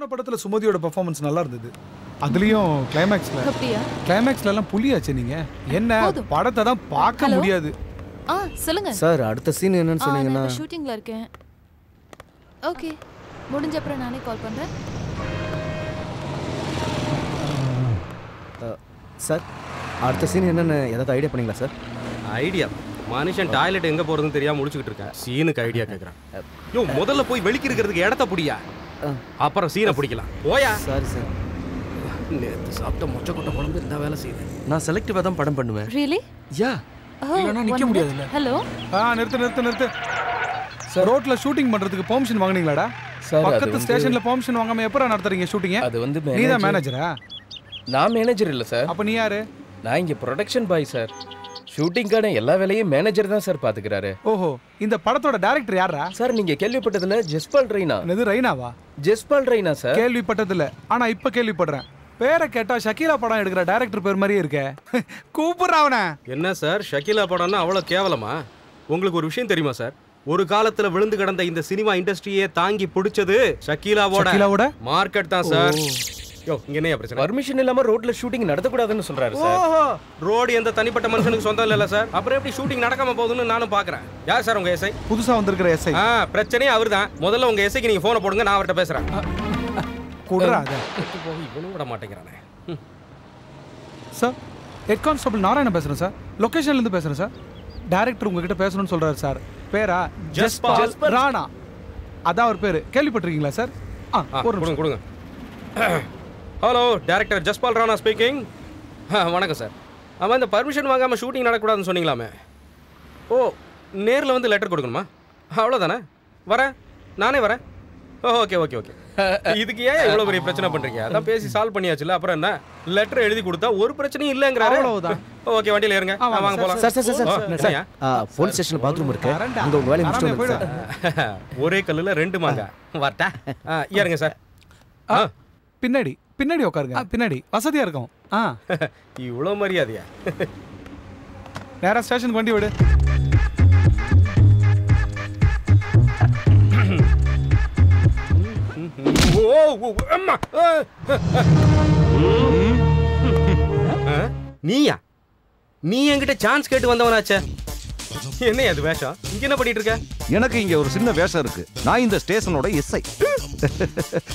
போன படத்துல சுமதியோட பெர்ஃபார்மன்ஸ் நல்லா இருந்தது. அதுலயும் கிளைமேக்ஸ்ல எல்லாம் புலியாச்சு நீங்க. என்ன படத்தை தான் பார்க்க முடியாது. சொல்லுங்க சார், அடுத்த சீன் என்னன்னு சொன்னீங்கன்னா? நான் ஷூட்டிங்ல இருக்கேன். ஓகே, முடிஞ்ச அப்புறம் நானே கால் பண்றேன். சார், அடுத்த சீன் என்னன்னு ஏதாவது ஐடியா பண்ணீங்களா சார்? ஐடியா? மனுஷன் டாய்லெட் எங்க போறதுன்னு தெரியாம முடிச்சுக்கிட்டு இருக்கேன். சீனுக்கு ஐடியா கேக்குறான். யோ, முதல்ல போய் வெளிக்கிறதுக்கு இடத்த புடியா, அப்புறம் சீனை பிடிக்கலாம். ஓயா. சாரி சார், நேத்து சாப்பிட்ட மொச்சக்கொட்டை குழம்பு இந்த வேலை செய்யுது. நான் செலக்டிவா தான் படம் பண்ணுவேன். ரியலி? யா. இல்லனா நிக்க முடியாதுல. ஹலோ. நிறுத்து. சார், ரோட்ல ஷூட்டிங் பண்றதுக்கு பெர்மிஷன் வாங்குனீங்களாடா? பக்கத்து ஸ்டேஷன்ல பெர்மிஷன் வாங்காம எப்பற நடத்துறீங்க ஷூட்டிங்? அது வந்து நீ தான் மேனேஜரா? நான் மேனேஜர் இல்ல சார். அப்ப நீ யாரு? நான் இங்க ப்ரொடக்ஷன் பாய் சார். ஷூட்டிங்கான எல்லா வேலையும் மேனேஜர் தான் சார் பாத்துக்கிறாரு. ஓஹோ, இந்த படத்தோட டைரக்டர் யாரா சார்? நீங்க கேள்விப்பட்டதுல ஜஸ்பால் ரெய்னா. என்னது ரெய்னாவா? ஜஸ்பால் ரெய்னா சார். கேள்விப்பட்டதில்ல, ஆனா இப்ப கேள்விப்படுறேன். பேரை கேட்டா ஷக்கீலா படம் எடுக்கிற டைரக்டர் பேர் மாதிரியே இருக்க. கூப்பிடுறா அவனை. என்ன சார், ஷக்கீலா படம்னா அவ்வளவு கேவலமா? உங்களுக்கு ஒரு விஷயம் தெரியுமா சார்? ஒரு காலத்துல விழுந்து கிடந்த இந்த சினிமா இண்டஸ்ட்ரியே தாங்கி பிடிச்சது ஷக்கீலாவோட மார்க்கெட் தான் சார். யோ, இங்க என்ன பிரச்சனை? பர்மிஷன் இல்லாம ரோட்ல ஷூட்டிங் நடத்த கூடாதுன்னு சொல்றாரு சார். ஓஹோ, ரோடு எந்த தனிப்பட்ட மனுஷனுக்கு சொந்தம் இல்ல சார். அப்புறம் எப்படி ஷூட்டிங் நடக்காம போகுதுன்னு நானும் பாக்குறேன். யார் சார் உங்க எஸ்ஐ? புதுசா வந்திருக்கிற எஸ்ஐ. பிரச்சனையே அவர்தான். முதல்ல உங்க எஸ்ஐக்கு நீங்க போனை போடுங்க, நான் அவர்கிட்ட பேசுறேன். இவனும் விட மாட்டேங்கிறானே. சார், ஹெட் கான்ஸ்டபிள் நாராயணன் பேசுறேன் சார். லொகேஷன்ல இருந்து பேசுறேன் சார். டைரக்டர் உங்ககிட்ட பேசணும்னு சொல்றாரு சார். பேரா ஜஸ்பால் ராணா. அதான் அவர் பேரு. கேள்விப்பட்டிருக்கீங்களா சார்? கொடுங்க. Hello, director Jaspal Rana speaking. வணக்கம் சார். ஆமாம், இந்த பர்மிஷன் வாங்காமல் ஷூட்டிங் நடக்கூடாதுன்னு சொன்னீங்களாமே. ஓ, நேரில் வந்து லெட்டர் கொடுக்கணுமா? அவ்வளோதானே? வரேன், நானே வரேன். ஓகே. இதுக்கு ஏன் இவ்வளோ பெரிய பிரச்சனை பண்ணுறீங்க? அதான் பேசி சால்வ் பண்ணியாச்சுல, அப்புறம் என்ன? லெட்டர் எழுதி கொடுத்தா ஒரு பிரச்சனையும் இல்லைங்கிறாரு. ஓகே, வண்டியில் ஏறுங்க, வாங்க போகலாம். சார், போலீஸ் ஸ்டேஷன் பாத்ரூம் இருக்கு, அங்கே உங்கள் வேலையை முடிச்சுட்டு ஒரே கல்லில் ரெண்டு மாங்க. வரட்டா? ஏறுங்க சார். பின்னாடி உட்காருங்க. பின்னாடி வசதியா இருக்கும். இவ்வளோ மரியாதையா? நேரா ஸ்டேஷனுக்கு வண்டி விடு. நீயா? நீ என்கிட்ட சான்ஸ் கேட்டு வந்தவனாச்சே. என்ன அது வேஷம்? இங்க என்ன பண்ணிட்டு இருக்க? எனக்கு இங்க ஒரு சின்ன வேஷம் இருக்கு. நான் இந்த ஸ்டேஷனோட எஸ்ஐ.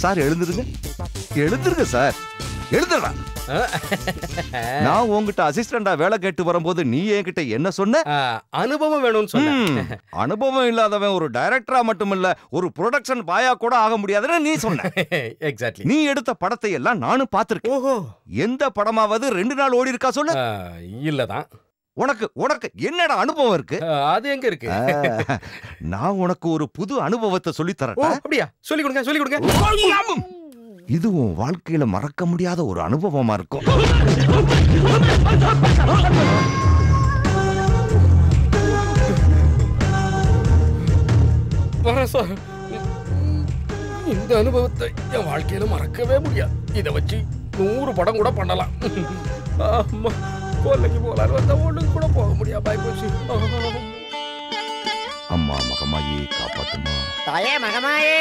சார், எழுந்துருங்க சார், எழுதுடா. நான் உங்ககிட்ட அசிஸ்டண்டா வேலை கேட்டு வரும்போது நீ என்கிட்ட என்ன சொன்ன? அனுபவம் வேணும்னு சொன்ன. அனுபவம் இல்லாதவன் ஒரு டைரக்டரா மட்டுமில்ல, ஒரு ப்ரொடக்ஷன் பாயா கூட ஆக முடியாதுன்னு நீ சொன்ன. எக்ஸாக்ட்லி. நீ எடுத்த படத்தை எல்லாம் நானும் பார்த்திருக்கேன். ஓஹோ, எந்த படமாவது 2 நாள் ஓடி இருக்கா சொல்லு? இல்லதான். உனக்கு என்னடா அனுபவம் இருக்கு? அது எங்க இருக்கு? நான் உனக்கு ஒரு புது அனுபவத்தை சொல்லி தரேன். அப்படியா? சொல்லி கொடுங்க. இது உன் வாழ்க்கையில மறக்க முடியாத ஒரு அனுபவமா இருக்கும். இந்த அனுபவத்தை என் வாழ்க்கையில மறக்கவே முடியாது. இதை வச்சு 100 படம் கூட பண்ணலாம். கொல்லைக்கு போலான்னு வந்தா ஒண்ணு கூட போக முடியாது. போச்சு. அம்மா மகமாயே காப்பாத்துமா. தாயே மகமாயே.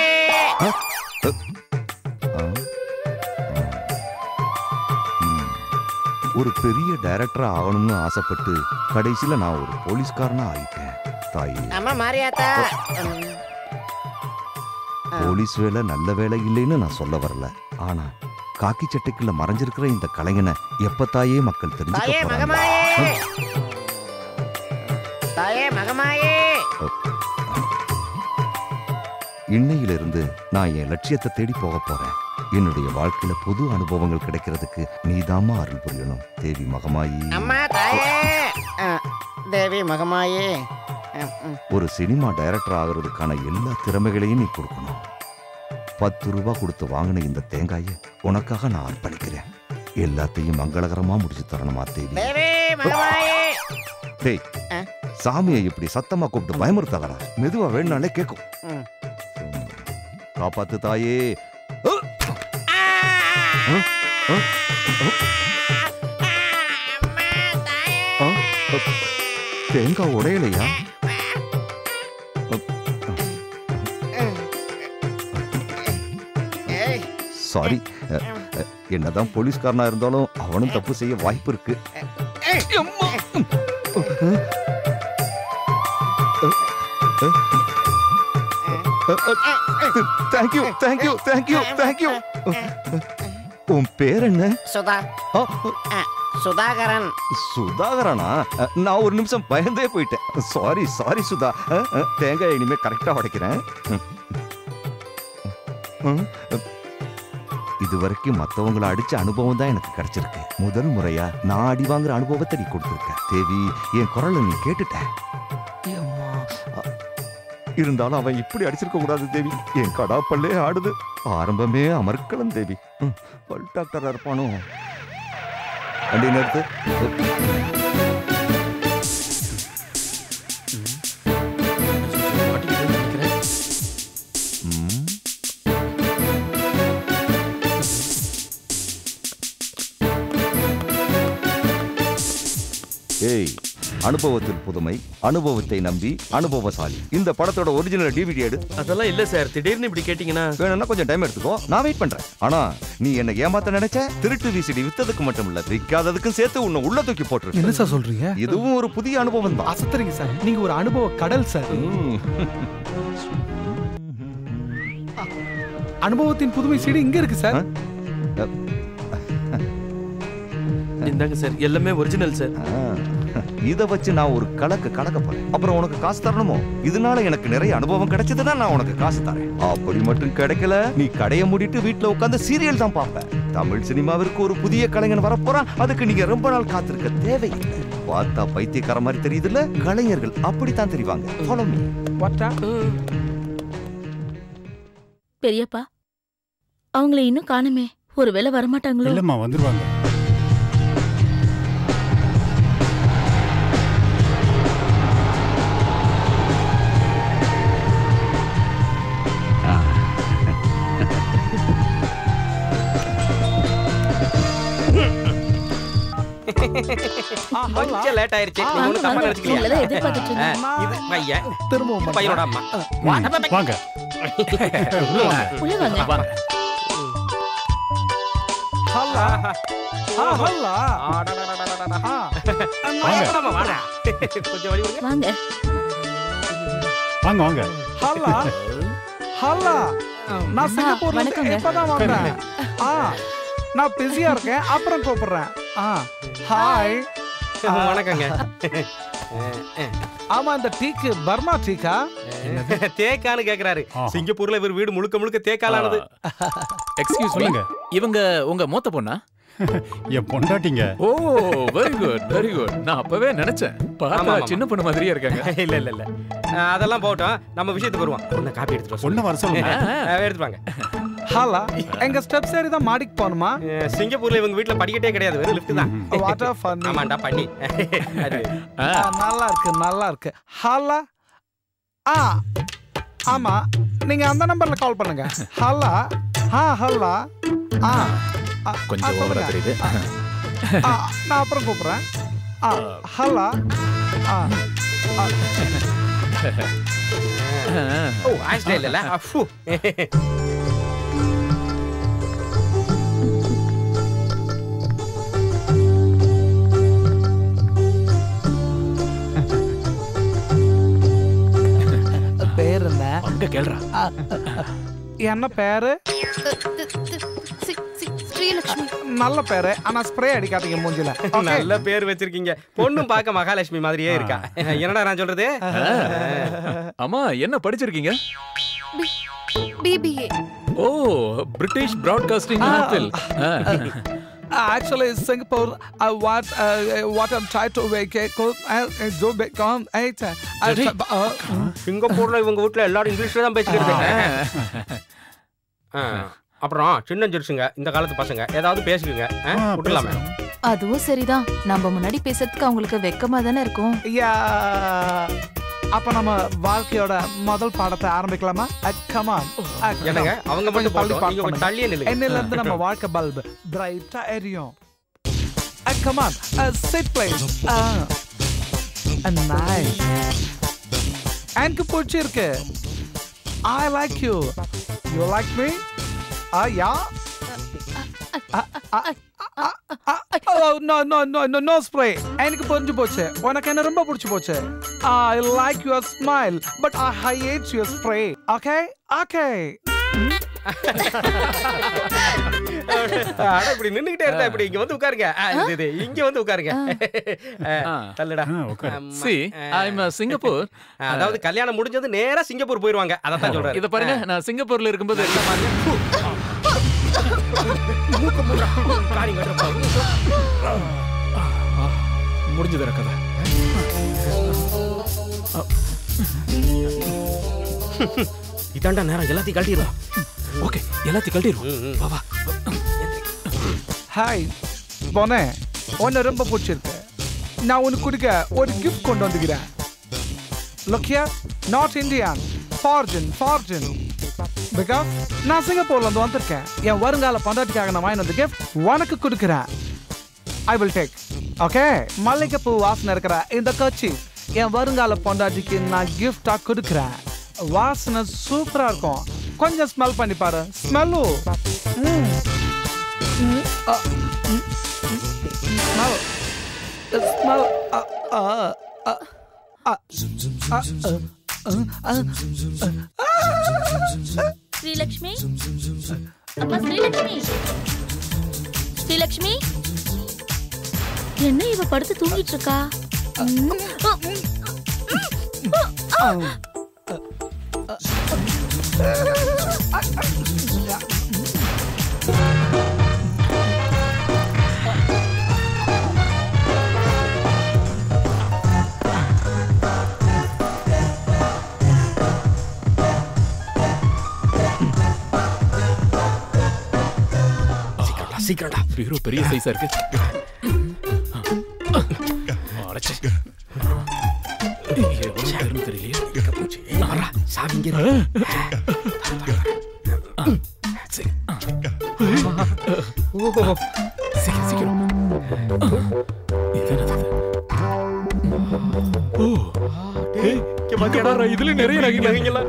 ஒரு பெரிய டைரக்டரா ஆகணும்னு ஆசைப்பட்டு கடைசியில நான் ஒரு போலீஸ்காரனா ஆயிட்டேன். தாயே, அம்மா மாரியாத்தா. போலீஸ் வேலை நல்ல வேலை இல்லைன்னு நான் சொல்ல வரல. ஆனா காக்கி சட்டைக்குள்ள மறைஞ்சிருக்கிற இந்த கலைஞனை எப்ப தாயே மக்கள் தெரிஞ்சுக்க போறாங்க. தாயே மகமாயே. இன்னையிலிருந்து நான் என் லட்சியத்தை தேடி போக போறேன். என்னுடைய வாழ்க்கையில புது அனுபவங்கள் கிடைக்கிறதுக்கு நீதாமா அருள் புரியணும். தேவி மகமாயி. அம்மா தாயே. தேவி மகமாயே. ஒரு சினிமா டைரக்டர் ஆகிறதுக்கான எல்லா திறமைகளையும் நீ கொடுக்கணும். 10 ரூபாய் கொடுத்து வாங்கின இந்த தேங்காயை உனக்காக நான் அர்ப்பணிக்கிறேன். எல்லாத்தையும் மங்களகரமா முடிச்சு தரணுமா தேவி? டேய், சாமியை இப்படி சத்தமா கூப்பிட்டு பயமுறுத்தாதடா. மெதுவா வேணும்னாலே கேட்கும். காப்பாத்து தாயே. தேங்காய் உடையலையா? சாரி. என்னதான் போலீஸ்காரனா இருந்தாலும் அவனும் தப்பு செய்ய வாய்ப்பு இருக்கு. Thank you thank you thank you thank you. உன் பேர் என்ன? சுதா. சுதாகரன். சுதாகரனா? நான் ஒரு நிமிஷம் பயந்தே போயிட்டேன். Sorry sorry Sudha. தேங்காய் இனிமே கரெக்டா உடைக்கிறேன். இதுவரைக்கும் மத்தவங்களை அடிச்ச அனுபவம் தான் எனக்கு கிடைச்சிருக்கு. முதல் முறையா நான் அடி வாங்குற அனுபவத்தை நீ கொடுத்துருக்க தேவி. என் குரலை நீ கேட்டுட்ட. இருந்தாலும் அவன் இப்படி அடிச்சிருக்க கூடாது தேவி. என் கடாப்பல்லே ஆடுது. ஆரம்பமே அமர்க்கலாம் தேவி. பல் டாக்டரா இருப்பானோ? வண்டி நிறுத்து. ஏய், அனுபவத்தில் புதுமை, அனுபவத்தை நம்பி அனுபவசாலி. இந்த படத்தோட ஒரிஜினல் டிவிடி எடு. அதெல்லாம் இல்ல சார், திடீர்னு இப்படி கேட்டீங்கன்னா வேணும்னா கொஞ்சம் டைம் எடுத்துக்கோ, நான் வெயிட் பண்றேன். ஆனா நீ என்ன ஏமாத்த நினைச்ச? திருட்டு விசிடி வித்ததுக்கு மட்டும் இல்ல, விக்காததுக்கும் சேர்த்து உன்னை உள்ள தூக்கி போட்டு. என்ன சார் சொல்றீங்க? இதுவும் ஒரு புதிய அனுபவம் தான். அசத்துறீங்க சார். நீங்க ஒரு அனுபவ கடல் சார். அனுபவத்தின் புதுமை சீடு இங்க இருக்கு சார். இந்தாங்க சார், எல்லாமே ஒரிஜினல் சார். இத வச்சு நான் ஒரு கணக்க போறேன். அப்புறம் உனக்கு காசு தரணுமோ? இதனால எனக்கு நிறைய அனுபவம் கிடைச்சதுன்னா நான் உனக்கு காசு தரேன். அப்படி மட்டும் கிடைக்கல, நீ கடையை மூடிட்டு வீட்டுல உட்கார்ந்து சீரியல் தான் பார்ப்ப. தமிழ் சினிமாவிற்கு ஒரு புதிய கலைஞன் வரப்போறான். அதுக்கு நீங்க ரொம்ப நாள் காத்திருக்க தேவையில்லை. பார்த்தா பைத்தியக்கார மாதிரி தெரியுதுல்ல? கலைஞர்கள் அப்படித்தான் தெரிவாங்க. Follow me. பெரியப்பா, அவங்கள இன்னும் காணுமே. ஒருவேளை வரமாட்டாங்களோ? இல்லம்மா, வந்துருவாங்க. கொஞ்சம் லேட் ஆயிருச்சு. நீங்க ஒண்ணும் தப்பா நினைச்சுக்கலையா? எதிர்பார்த்துட்டு இருந்தேன். இது பையன், திரும்பவும் பையனோட அம்மா. வாங்க. உள்ள வாங்க. ஹல்லா ஹல்லா. கொஞ்சம் வழி விடுங்க. வாங்க வாங்க வாங்க. ஹல்லா ஹல்லா. நான் சிங்கப்பூர்ல இப்பதான் வந்தேன். நான் பிஸியா இருக்கேன், அப்புறம் கூப்பிடுறேன். ஹாய். வணக்கங்க. ஆமா, இந்த டீக்கு பர்மா டீக்கா? தேக்கான்னு கேக்குறாரு. சிங்கப்பூர்ல இவர் வீடு முழுக்க முழுக்க தேக்காலானது. எக்ஸ்கியூஸ் மீ, இவங்க உங்க மூத்த பொண்ணா? என் பொண்டாட்டிங்க. ஓ, வெரி குட் வெரி குட். நான் அப்பவே நினைச்சேன், பார்த்தா சின்ன பொண்ணு மாதிரியே இருக்காங்க. இல்ல இல்ல இல்ல, அதெல்லாம் போட்டோம், நம்ம விஷயத்துக்கு வருவோம். ஒண்ணு காப்பி எடுத்துட்டு பொண்ணு வர சொல்லுங்க. எடுத்துவாங்க. ஹலா, எங்க ஸ்டெப்ஸ் ஏறி தான் மாடிக்கு போகணுமா? சிங்கப்பூர்ல இவங்க வீட்ல படிக்கட்டே கிடையாது, வெறும் லிஃப்ட் தான். What a funny. ஆமாண்டா பண்ணி. நல்லா இருக்கு நல்லா இருக்கு. ஹலா. ஆமா, நீங்க அந்த நம்பர்ல கால் பண்ணுங்க. ஹலா. ஹலா. கொஞ்சம் ஓவரா தெரியுது. நான் அப்புறம் கூப்பிடுறேன். ஹலா. ஓ, ஆஸ்டே இல்லல. அஃபு. பேர் என்ன? அங்க கேளுடா. என்ன பேரு? ஸ்ரீலட்சுமி. நல்ல பேரு, ஆனா ஸ்ப்ரே அடிக்காதீங்க மூஞ்சில. நல்ல பேர் வச்சிருக்கீங்க. பொண்ணும் பார்க்க மகாலட்சுமி மாதிரியே இருக்கா. என்னடா நான் சொல்றது? அம்மா, என்ன படிச்சிருக்கீங்க? BBA. ஓ, British broadcasting apple. Actually, Singapore, what I'm trying to make do become சிங்கப்பூர்ல இவங்க வீட்ல எல்லாரும் இங்கிலீஷ்ல தான் பேசிக்கிறது. அப்புறம் சின்ன ஜெர்சுங்க, இந்த காலத்து பசங்க ஏதாவது பேசிக்குங்க, விட்டுலாமே. அதுவும் சரிதான். நம்ம முன்னாடி பேசுறதுக்கு அவங்களுக்கு வெக்கமா தானே இருக்கும். அப்ப நம்ம வாழ்க்கையோட முதல் பாடத்தை ஆரம்பிக்கலாமா? கமான். என்னங்க அவங்க மட்டும் போடுங்க, நீங்க கொஞ்சம் தள்ளியே நில்லுங்க. என்னையில இருந்து நம்ம வாழ்க்கை பல்ப் பிரைட்டா எரியும். Come on, sit please. நைஸ். எனக்கு பிடிச்சிருக்கு. I like you. You like me? Yeah? No spray. எனக்கு புரிஞ்சு போச்சு, உனக்கு என்ன ரொம்ப பிடிச்சு போச்சு. I like your smile but I hate your spray. Okay okay. அட இப்படி நின்னுகிட்டே இருந்தா இப்படி இங்க வந்து உட்காருங்க. இது இங்க வந்து உட்காருங்க. தள்ளுடா. See, I'm Singapore. அதாவது கல்யாணம் முடிஞ்சது நேரா சிங்கப்பூர் போயிடுவாங்க. அதான் சொல்றாரு. இத பாருங்க, நான் சிங்கப்பூர்ல இருக்கும்போது எல்லாம் மாதிரி முடிஞ்சது கதை. இதாண்டா நேரம், எல்லாத்தையும் கழட்டிடுவோம். ஓகே, எல்லாத்தையும் கழட்டிடுவோம். வா வா. ஹாய் போனே, உன்னை ரொம்ப பிடிச்சிருக்கு. நான் உனக்கு கொடுக்க ஒரு கிஃப்ட் கொண்டு வந்துக்கிறேன். Look here, not Indian, foreign. Because நான் சிங்கப்பூர்ல இருந்து வந்திருக்கேன். என் வருங்கால பந்தாட்டிக்காக நான் வாங்கி வந்த கிஃப்ட் உனக்கு கொடுக்குறேன். I will take. ஓகே, மல்லிகைப்பூ வாசனை இருக்கிற இந்த கட்சி என் வருங்கால பொண்டாட்டிக்கு நான் கிஃப்டா கொடுக்குறேன். வாசனை சூப்பரா இருக்கும். கொஞ்சம் ஸ்மெல் பண்ணி பாரு. ஸ்மெல்லு ஸ்ரீலக்ஷ்மி, அம்மா ஸ்ரீலக்ஷ்மி, ஸ்ரீலக்ஷ்மி, என்ன இவ படுத்து தூங்கிட்டு இருக்கா? சீக்கிரம்டா. பீரோ பெரிய சைஸா இருக்கு. அடச்சே. எவ்வளவு தெரியலையே. சாவிங்க. சீக்கிரம். இதுல நிறைய நகைங்களா?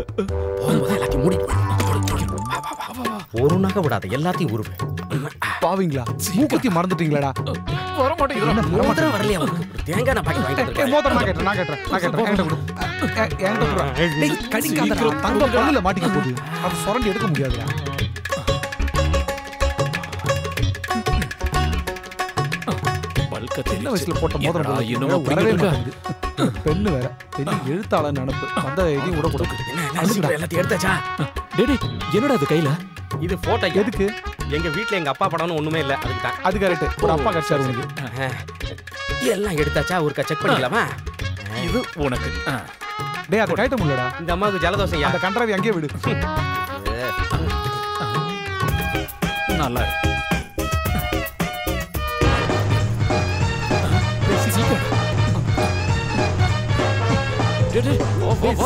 ஒரு நகை விடாத, எல்லாத்தையும் உருவேன். பாவீங்களா, மூக்குத்தி மறந்துட்டீங்களாடா? வர மாட்டேங்குது. வரலையா? தேங்காய் நான் பாக்கெட் வாங்கிட்டு மோதிரம் நான் கேட்டேன். என்கிட்ட கொடு. என்கிட்ட கொடு. டேய் கடிக்காதடா, தங்க பல்லுல மாட்டிக்க போகுது. அது சுரண்டி எடுக்க முடியாதுடா. சின்ன வயசுல போட்ட மோதிரம் இன்னும் வரவே மாட்டேங்குது. பெண்ணு வேற பெரிய எழுத்தாளர் நினைப்பு. அந்த எதையும் விட கொடுக்கு. எல்லாத்தையும் எடுத்தாச்சா? டேடி, என்னடா அது கையில? இது போட்டோ. எதுக்கு? எங்க வீட்ல எங்க அப்பா படம்னு ஒண்ணுமே இல்ல, அதுக்கு தான். அது கரெக்ட். ஒரு அப்பா கிடைச்சாரு உனக்கு. எல்லாம் எடுத்தாச்சா? ஒரு செக் பண்ணிக்கலாமா? இது உனக்கு. டேய் அத கைட்ட முடியலடா. இந்த அம்மாவுக்கு ஜலதோஷம். அந்த கண்டராவி அங்கேயே விடு. நல்லா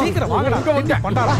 சீக்கிரம் வாங்கடா. பண்டாரா